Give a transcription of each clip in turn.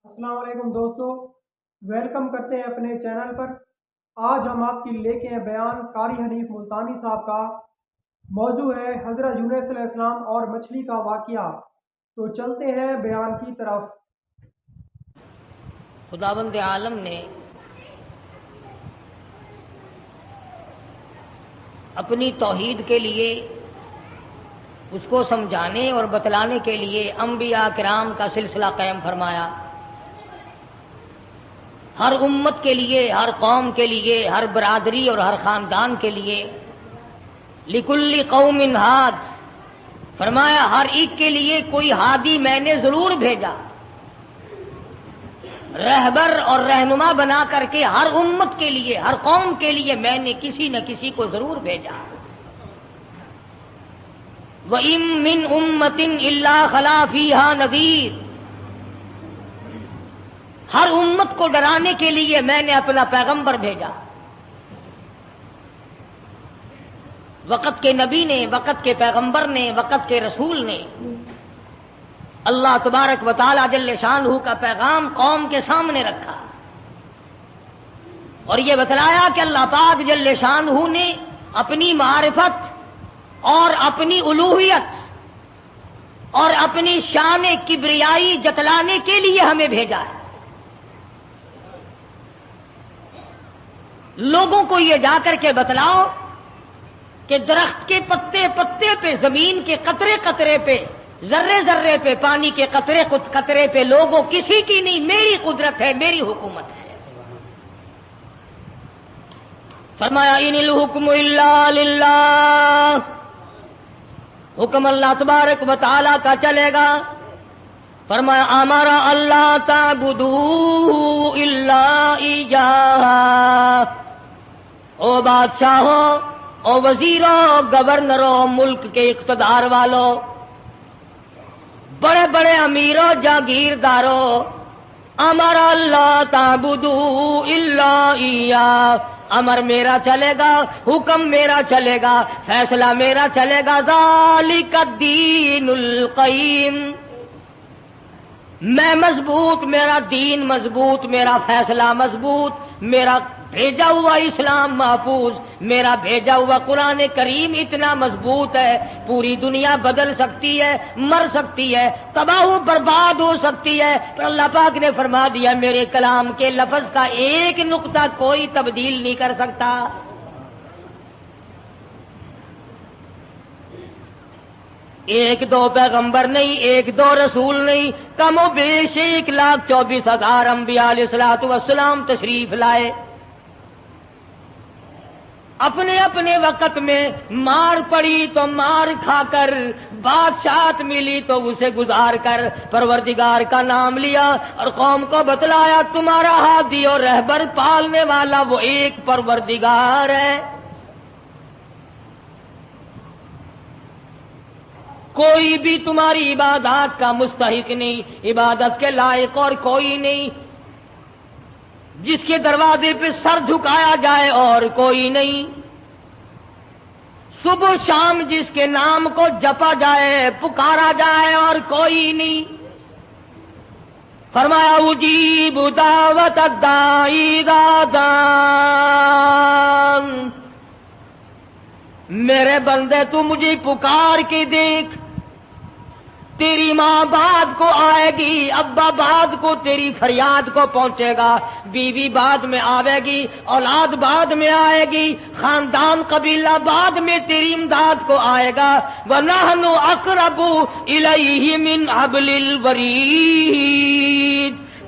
السلام علیکم دوستو، ویلکم کرتے ہیں اپنے چینل پر۔ آج ہم آپ کی لے کے ہیں بیان قاری حنیف ملتانی صاحب کا۔ موضوع ہے حضرت یونس علیہ السلام اور مچھلی کا واقعہ۔ تو چلتے ہیں بیان کی طرف۔ خداوند عالم نے اپنی توحید کے لیے، اس کو سمجھانے اور بتلانے کے لیے انبیاء کرام کا سلسلہ قائم فرمایا۔ ہر امت کے لیے، ہر قوم کے لیے، ہر برادری اور ہر خاندان کے لیے لکل قوم ہاد، فرمایا ہر ایک کے لیے کوئی ہادی میں نے ضرور بھیجا، رہبر اور رہنما بنا کر کے ہر امت کے لیے، ہر قوم کے لیے میں نے کسی نہ کسی کو ضرور بھیجا۔ وَإِن مِّنْ أُمَّةٍ إِلَّا خَلَا فِيهَا نَذِيرٌ، ہر امت کو ڈرانے کے لیے میں نے اپنا پیغمبر بھیجا۔ وقت کے نبی نے، وقت کے پیغمبر نے، وقت کے رسول نے اللہ تبارک و تعالی جل شانہ کا پیغام قوم کے سامنے رکھا اور یہ بتلایا کہ اللہ پاک جل شانہ نے اپنی معرفت اور اپنی الوہیت اور اپنی شان کبریائی جتلانے کے لیے ہمیں بھیجا ہے۔ لوگوں کو یہ جا کر کے بتلاؤ کہ درخت کے پتے پتے پہ، زمین کے قطرے قطرے پہ، ذرے ذرے پہ، پانی کے قطرے قطرے پہ لوگوں کسی کی نہیں، میری قدرت ہے، میری حکومت ہے۔ فرمایا ان الحکم الا للہ، حکم اللہ تبارک و تعالی کا چلے گا۔ فرمایا امر اللہ تعبدوا الا ایاہ، او بادشاہوں، او وزیروں، گورنروں، ملک کے اقتدار والوں، بڑے بڑے امیروں، جاگیرداروں، امر اللہ تعبدوا الا ایاہ، امر میرا چلے گا، حکم میرا چلے گا، فیصلہ میرا چلے گا۔ ذالک الدین القیم، میں مضبوط، میرا دین مضبوط، میرا فیصلہ مضبوط، میرا بھیجا ہوا اسلام محفوظ، میرا بھیجا ہوا قرآن کریم اتنا مضبوط ہے، پوری دنیا بدل سکتی ہے، مر سکتی ہے، تباہ و برباد ہو سکتی ہے، پر اللہ پاک نے فرما دیا میرے کلام کے لفظ کا ایک نقطہ کوئی تبدیل نہیں کر سکتا۔ ایک دو پیغمبر نہیں، ایک دو رسول نہیں، کم و بیش 1,24,000 انبیاء علیہ الصلوۃ والسلام تشریف لائے۔ اپنے اپنے وقت میں مار پڑی تو مار کھا کر، بادشاہت ملی تو اسے گزار کر پروردگار کا نام لیا اور قوم کو بتلایا تمہارا ہادی اور رہبر پالنے والا وہ ایک پروردگار ہے۔ کوئی بھی تمہاری عبادات کا مستحق نہیں، عبادت کے لائق اور کوئی نہیں، جس کے دروازے پہ سر جھکایا جائے اور کوئی نہیں، صبح شام جس کے نام کو جپا جائے، پکارا جائے اور کوئی نہیں۔ فرمایا اجیب دعوت الداعی اذا دعان، میرے بندے تو مجھے پکار کے دیکھ، تیری ماں بعد کو آئے گی، ابا بعد کو تیری فریاد کو پہنچے گا، بیوی بعد میں آئے گی، اولاد بعد میں آئے گی، خاندان قبیلہ بعد میں تیری امداد کو آئے گا۔ وَنَحْنُ أَقْرَبُ إِلَيْهِ مِنْ حَبْلِ الْوَرِيدِ،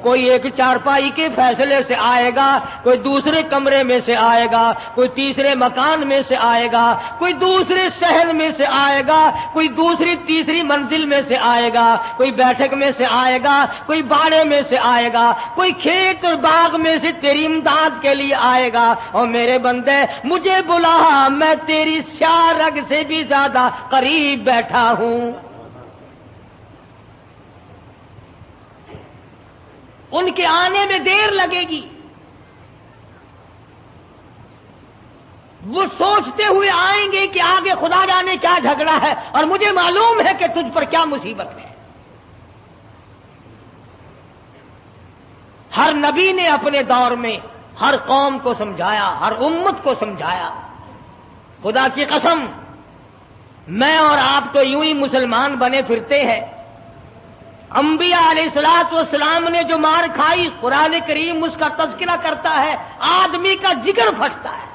کوئی ایک چارپائی کے فیصلے سے آئے گا، کوئی دوسرے کمرے میں سے آئے گا، کوئی تیسرے مکان میں سے آئے گا، کوئی دوسرے شہر میں سے آئے گا، کوئی دوسری تیسری منزل میں سے آئے گا، کوئی بیٹھک میں سے آئے گا، کوئی باڑے میں سے آئے گا، کوئی کھیت اور باغ میں سے تیری امداد کے لیے آئے گا۔ اور میرے بندے مجھے بلا، میں تیری سیاہ رگ سے بھی زیادہ قریب بیٹھا ہوں۔ ان کے آنے میں دیر لگے گی، وہ سوچتے ہوئے آئیں گے کہ آگے خدا جانے کیا جھگڑا ہے اور مجھے معلوم ہے کہ تجھ پر کیا مصیبت ہے۔ ہر نبی نے اپنے دور میں ہر قوم کو سمجھایا، ہر امت کو سمجھایا۔ خدا کی قسم، میں اور آپ تو یوں ہی مسلمان بنے پھرتے ہیں۔ انبیاء علیہ الصلوۃ والسلام نے جو مار کھائی، قرآن کریم اس کا تذکرہ کرتا ہے، آدمی کا جگر پھٹتا ہے۔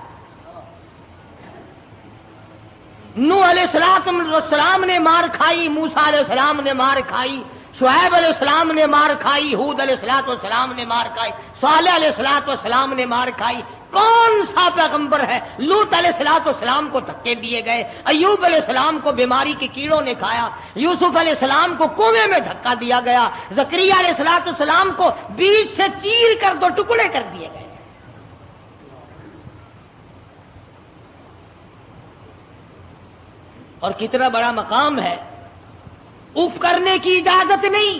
نوح علیہ السلام نے مار کھائی، موسیٰ علیہ السلام نے مار کھائی، شعیب علیہ السلام نے مار کھائی، ہود علیہ السلام نے مار کھائی، صالح علیہ السلام نے مار کھائی۔ کون سا پیغمبر ہے؟ لوط علیہ السلام کو دھکے دیے گئے، ایوب علیہ السلام کو بیماری کے کیڑوں نے کھایا، یوسف علیہ السلام کو کنویں میں دھکا دیا گیا، زکریا علیہ السلام کو بیچ سے چیر کر دو ٹکڑے کر دیے گئے۔ اور کتنا بڑا مقام ہے، اف کرنے کی اجازت نہیں۔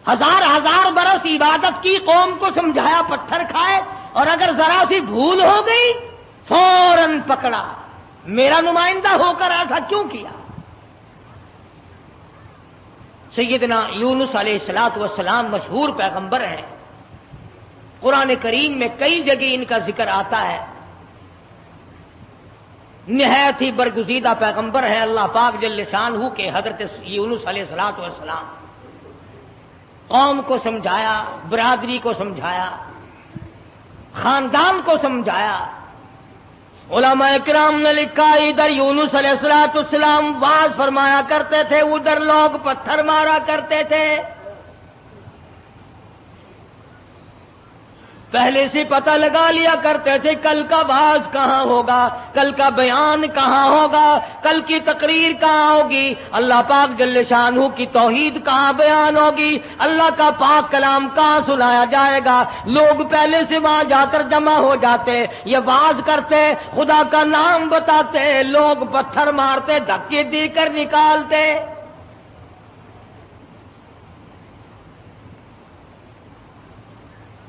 ہزار برس عبادت کی، قوم کو سمجھایا، پتھر کھائے، اور اگر ذرا سی بھول ہو گئی فوراً پکڑا۔ میرا نمائندہ ہو کر ایسا کیوں کیا؟ سیدنا یونس علیہ السلام مشہور پیغمبر ہیں، قرآن کریم میں کئی جگہ ان کا ذکر آتا ہے۔ نہایت ہی برگزیدہ پیغمبر ہے اللہ پاک جل شانہ کے حضرت یونس علیہ السلام۔ قوم کو سمجھایا، برادری کو سمجھایا، خاندان کو سمجھایا۔ علماء کرام نے لکھا ادھر یونس علیہ السلام واز فرمایا کرتے تھے، ادھر لوگ پتھر مارا کرتے تھے۔ پہلے سے پتہ لگا لیا کرتے تھے کل کا واز کہاں ہوگا، کل کا بیان کہاں ہوگا، کل کی تقریر کہاں ہوگی، اللہ پاک جل شانہ کی توحید کہاں بیان ہوگی، اللہ کا پاک کلام کہاں سنایا جائے گا۔ لوگ پہلے سے وہاں جا کر جمع ہو جاتے، یہ واز کرتے، خدا کا نام بتاتے، لوگ پتھر مارتے، دھکے دے کر نکالتے۔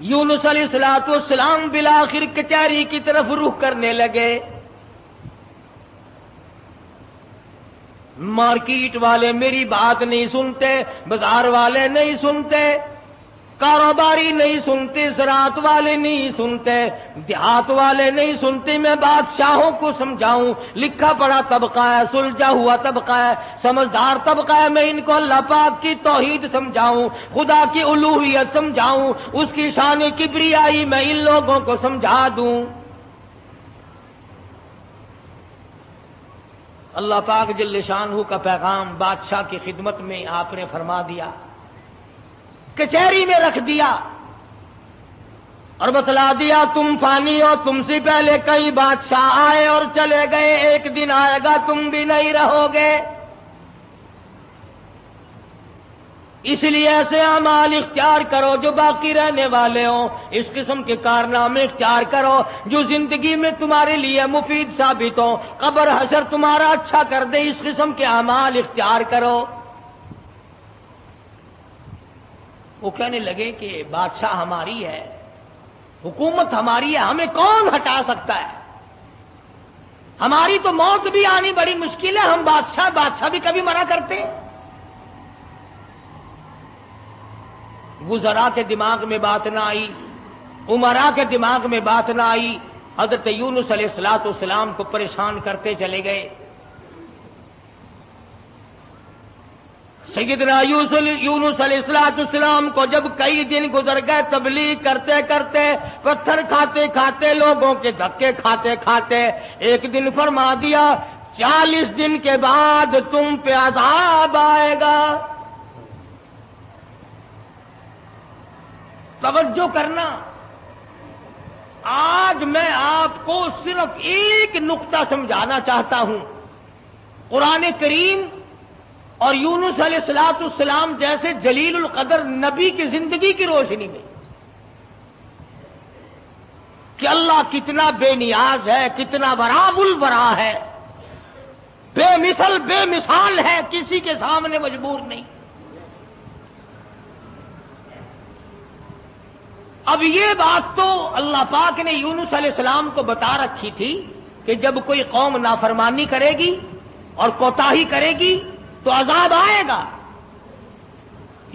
یونس علیہ السلام بالآخر کچہری کی طرف رخ کرنے لگے۔ مارکیٹ والے میری بات نہیں سنتے، بازار والے نہیں سنتے، کاروباری نہیں سنتے، زراعت والے نہیں سنتے، دیہات والے نہیں سنتے۔ میں بادشاہوں کو سمجھاؤں، لکھا پڑھا طبقہ ہے، سلجھا ہوا طبقہ ہے، سمجھدار طبقہ ہے، میں ان کو اللہ پاک کی توحید سمجھاؤں، خدا کی الوہیت سمجھاؤں، اس کی شان کبریائی میں ان لوگوں کو سمجھا دوں۔ اللہ پاک جل شانہ کا پیغام بادشاہ کی خدمت میں آپ نے فرما دیا، کچہری میں رکھ دیا اور بتلا دیا تم فانی ہو، تم سے پہلے کئی بادشاہ آئے اور چلے گئے، ایک دن آئے گا تم بھی نہیں رہو گے، اس لیے ایسے اعمال اختیار کرو جو باقی رہنے والے ہوں، اس قسم کے کارنامے اختیار کرو جو زندگی میں تمہارے لیے مفید ثابت ہوں، قبر حشر تمہارا اچھا کر دے، اس قسم کے اعمال اختیار کرو۔ وہ کہنے لگے کہ بادشاہ ہماری ہے، حکومت ہماری ہے، ہمیں کون ہٹا سکتا ہے، ہماری تو موت بھی آنی بڑی مشکل ہے، ہم بادشاہ بھی کبھی منع کرتے ہیں۔ وزراء کے دماغ میں بات نہ آئی، امراء کے دماغ میں بات نہ آئی، حضرت یونس علیہ السلام کو پریشان کرتے چلے گئے۔ سیدنا یونس علیہ السلام کو جب کئی دن گزر گئے تبلیغ کرتے کرتے، پتھر کھاتے کھاتے، لوگوں کے دھکے کھاتے کھاتے، ایک دن فرما دیا 40 دن کے بعد تم پہ عذاب آئے گا۔ توجہ کرنا، آج میں آپ کو صرف ایک نقطہ سمجھانا چاہتا ہوں، قرآن کریم اور یونس علیہ السلام جیسے جلیل القدر نبی کی زندگی کی روشنی میں کہ اللہ کتنا بے نیاز ہے، کتنا براب البرا ہے، بے مثل بے مثال ہے، کسی کے سامنے مجبور نہیں۔ اب یہ بات تو اللہ پاک نے یونس علیہ السلام کو بتا رکھی تھی کہ جب کوئی قوم نافرمانی کرے گی اور کوتاہی کرے گی تو عذاب آئے گا۔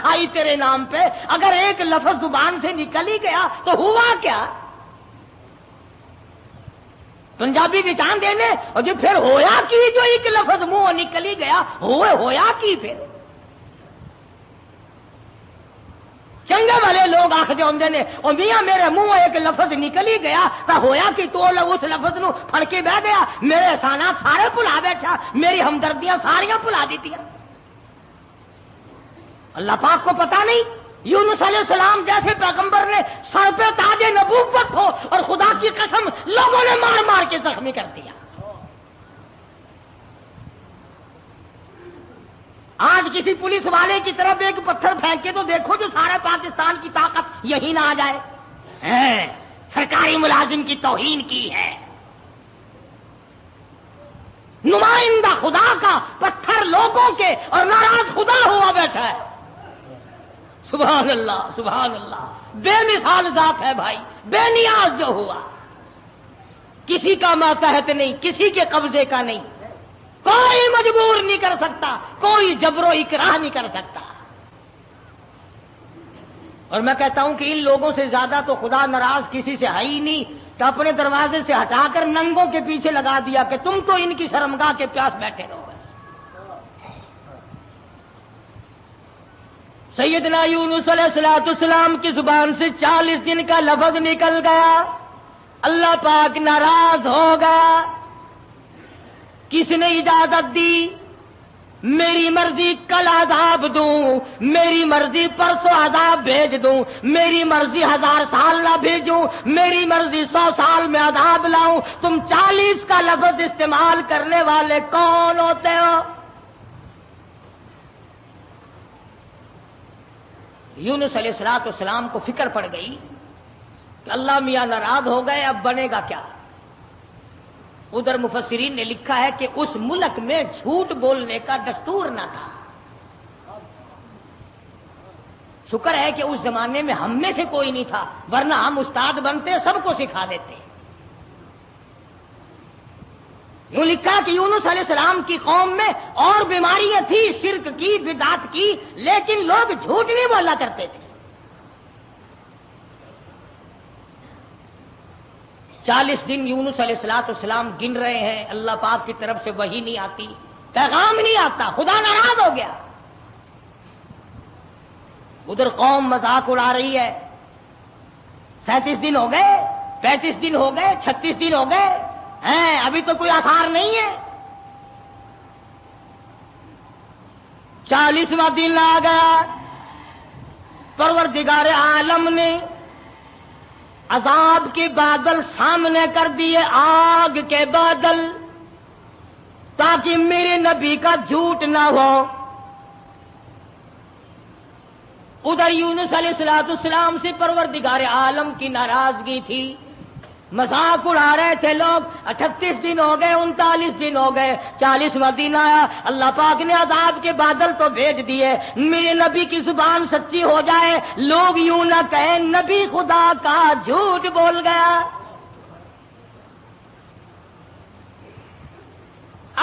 کھائی تیرے نام پہ، اگر ایک لفظ زبان سے نکل ہی گیا تو ہوا کیا؟ پنجابی کی چاند دینے اور جو پھر ہویا کی، جو ایک لفظ منہ نکل ہی گیا ہویا کی پھر چنگے والے لوگ آخر ہوندے نے اور میاں میرے منہ ایک لفظ نکل ہی گیا تو ہویا کہ تو اس لفظ نو پھڑ کے بہ گیا، میرے احسانات سارے بھلا بیٹھا، میری ہمدردیاں ساریاں بھلا دیتیاں۔ اللہ پاک کو پتا نہیں یونس علیہ السلام جیسے پیغمبر نے سر پہ تاج نبوت ہو اور خدا کی قسم لوگوں نے مار مار کے زخمی کر دیا۔ آج کسی پولیس والے کی طرف ایک پتھر پھینکے تو دیکھو جو سارے پاکستان کی طاقت یہی نہ آ جائے، سرکاری ملازم کی توہین کی ہے، نمائندہ خدا کا پتھر لوگوں کے اور ناراض خدا ہوا بیٹھا ہے۔ سبحان اللہ سبحان اللہ، بے مثال ذات ہے بھائی، بے نیاز جو ہوا، کسی کا ماتحت نہیں، کسی کے قبضے کا نہیں، کوئی مجبور نہیں کر سکتا، کوئی جبر و اکراہ نہیں کر سکتا۔ اور میں کہتا ہوں کہ ان لوگوں سے زیادہ تو خدا ناراض کسی سے ہے ہی نہیں، تو اپنے دروازے سے ہٹا کر ننگوں کے پیچھے لگا دیا کہ تم تو ان کی شرمگاہ کے پیاس بیٹھے رہو۔ سیدنا یونس علیہ السلام کی زبان سے 40 دن کا لفظ نکل گیا، اللہ پاک ناراض ہو گیا۔ کس نے اجازت دی؟ میری مرضی کل عذاب دوں، میری مرضی پرسوں عذاب بھیج دوں، میری مرضی 1000 سال نہ بھیجوں، میری مرضی 100 سال میں عذاب لاؤں۔ تم 40 کا لفظ استعمال کرنے والے کون ہوتے ہو؟ یونس علیہ السلام کو فکر پڑ گئی کہ اللہ میاں ناراض ہو گئے، اب بنے گا کیا؟ ادھر مفسرین نے لکھا ہے کہ اس ملک میں جھوٹ بولنے کا دستور نہ تھا۔ شکر ہے کہ اس زمانے میں ہم میں سے کوئی نہیں تھا، ورنہ ہم استاد بنتے سب کو سکھا دیتے۔ یوں لکھا کہ یونس علیہ السلام کی قوم میں اور بیماریاں تھی، شرک کی، بدعت کی، لیکن لوگ جھوٹ نہیں بولا کرتے تھے۔ 40 دن یونس علیہ السلام گن رہے ہیں، اللہ پاک کی طرف سے وحی نہیں آتی، پیغام نہیں آتا، خدا ناراض ہو گیا۔ ادھر قوم مذاق اڑا رہی ہے، 37 دن ہو گئے، 35 دن ہو گئے، 36 دن ہو گئے ہیں، ابھی تو کوئی آثار نہیں ہے۔ 40واں دن آ گیا، پروردگار عالم نے عذاب کے بادل سامنے کر دیے، آگ کے بادل، تاکہ میرے نبی کا جھوٹ نہ ہو۔ ادھر یونس علیہ السلام سے پروردگار عالم کی ناراضگی تھی، مذاق اڑا رہے تھے لوگ۔ 38 دن ہو گئے، 39 دن ہو گئے، 40واں دن آیا، اللہ پاک نے عذاب کے بادل تو بھیج دیے، میرے نبی کی زبان سچی ہو جائے، لوگ یوں نہ کہیں نبی خدا کا جھوٹ بول گیا۔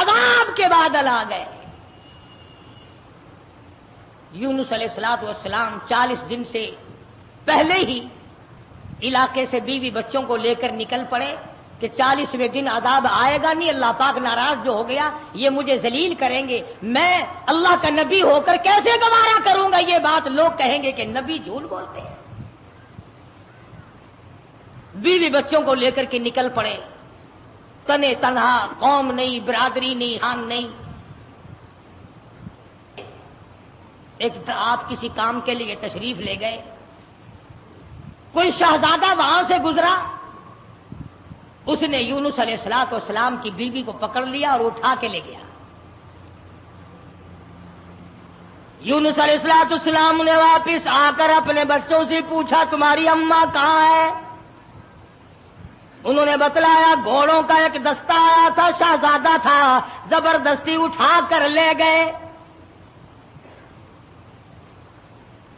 عذاب کے بادل آ گئے۔ یونس علیہ السلام 40 دن سے پہلے ہی علاقے سے بیوی بچوں کو لے کر نکل پڑے کہ 40ویں دن عذاب آئے گا نہیں، اللہ پاک ناراض جو ہو گیا، یہ مجھے ذلیل کریں گے، میں اللہ کا نبی ہو کر کیسے گوارا کروں گا یہ بات، لوگ کہیں گے کہ نبی جھوٹ بولتے ہیں۔ بیوی بچوں کو لے کر کے نکل پڑے، تنے تنہا، قوم نہیں، برادری نہیں، خان نہیں۔ ایک آپ کسی کام کے لیے تشریف لے گئے، کوئی شہزادہ وہاں سے گزرا، اس نے یونس علیہ السلام کی بیوی کو پکڑ لیا اور اٹھا کے لے گیا۔ یونس علیہ السلام نے واپس آ کر اپنے بچوں سے پوچھا تمہاری اماں کہاں ہے؟ انہوں نے بتلایا گھوڑوں کا ایک دستہ آیا تھا، شہزادہ تھا، زبردستی اٹھا کر لے گئے۔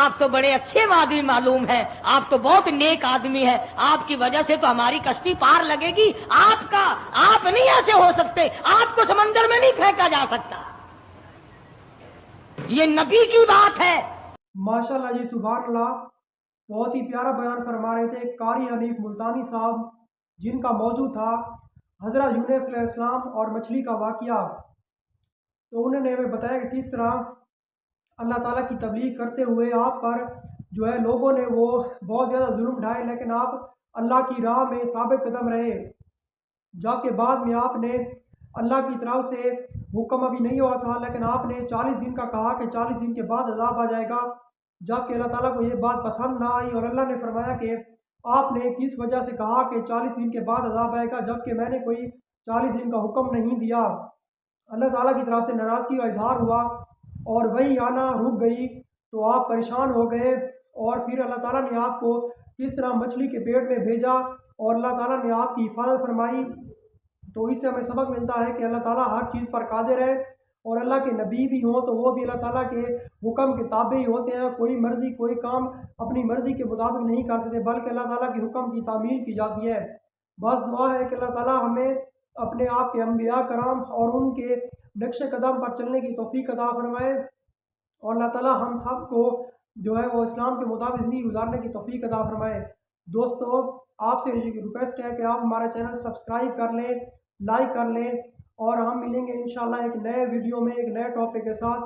آپ تو بڑے اچھے آدمی معلوم ہے، آپ تو بہت نیک آدمی ہے، آپ کی وجہ سے تو ہماری کشتی پار لگے گی، آپ نہیں ایسے ہو سکتے، آپ کو سمندر میں نہیں پھینکا جا سکتا۔ یہ نبی کی بات ہے۔ ماشاءاللہ جی، سبحان اللہ، بہت ہی پیارا بیان فرما رہے تھے قاری حنیف ملتانی صاحب، جن کا موضوع تھا حضرت یونس علیہ السلام اور مچھلی کا واقعہ۔ تو انہوں نے ہمیں بتایا کہ کس طرح اللہ تعالیٰ کی تبلیغ کرتے ہوئے آپ پر جو ہے لوگوں نے وہ بہت زیادہ ظلم ڈھائے، لیکن آپ اللہ کی راہ میں ثابت قدم رہے، جبکہ بعد میں آپ نے اللہ کی طرف سے حکم ابھی نہیں ہوا تھا، لیکن آپ نے 40 دن کا کہا کہ 40 دن کے بعد عذاب آ جائے گا، جبکہ اللہ تعالیٰ کو یہ بات پسند نہ آئی، اور اللہ نے فرمایا کہ آپ نے کس وجہ سے کہا کہ 40 دن کے بعد عذاب آئے گا، جبکہ میں نے کوئی 40 دن کا حکم نہیں دیا۔ اللہ تعالیٰ کی طرف سے ناراضگی کا اظہار ہوا اور وہی آنا رک گئی، تو آپ پریشان ہو گئے، اور پھر اللہ تعالیٰ نے آپ کو کس طرح مچھلی کے پیٹ میں بھیجا اور اللہ تعالیٰ نے آپ کی حفاظت فرمائی۔ تو اس سے ہمیں سبق ملتا ہے کہ اللہ تعالیٰ ہر چیز پر قادر ہے، اور اللہ کے نبی بھی ہوں تو وہ بھی اللہ تعالیٰ کے حکم کے تابع ہی ہوتے ہیں، کوئی کام اپنی مرضی کے مطابق نہیں کر سکتے، بلکہ اللہ تعالیٰ کے حکم کی تعمیل کی جاتی ہے۔ بس دعا ہے کہ اللہ تعالیٰ ہمیں اپنے آپ کے انبیاء کرام اور ان کے نقش قدم پر چلنے کی توفیق عطا فرمائے، اور اللہ تعالیٰ ہم سب کو جو ہے وہ اسلام کے مطابق زندگی گزارنے کی توفیق عطا فرمائے۔ دوستو، آپ سے ریکویسٹ ہے کہ آپ ہمارا چینل سبسکرائب کر لیں، لائک کر لیں، اور ہم ملیں گے انشاءاللہ ایک نئے ویڈیو میں ایک نئے ٹاپک کے ساتھ۔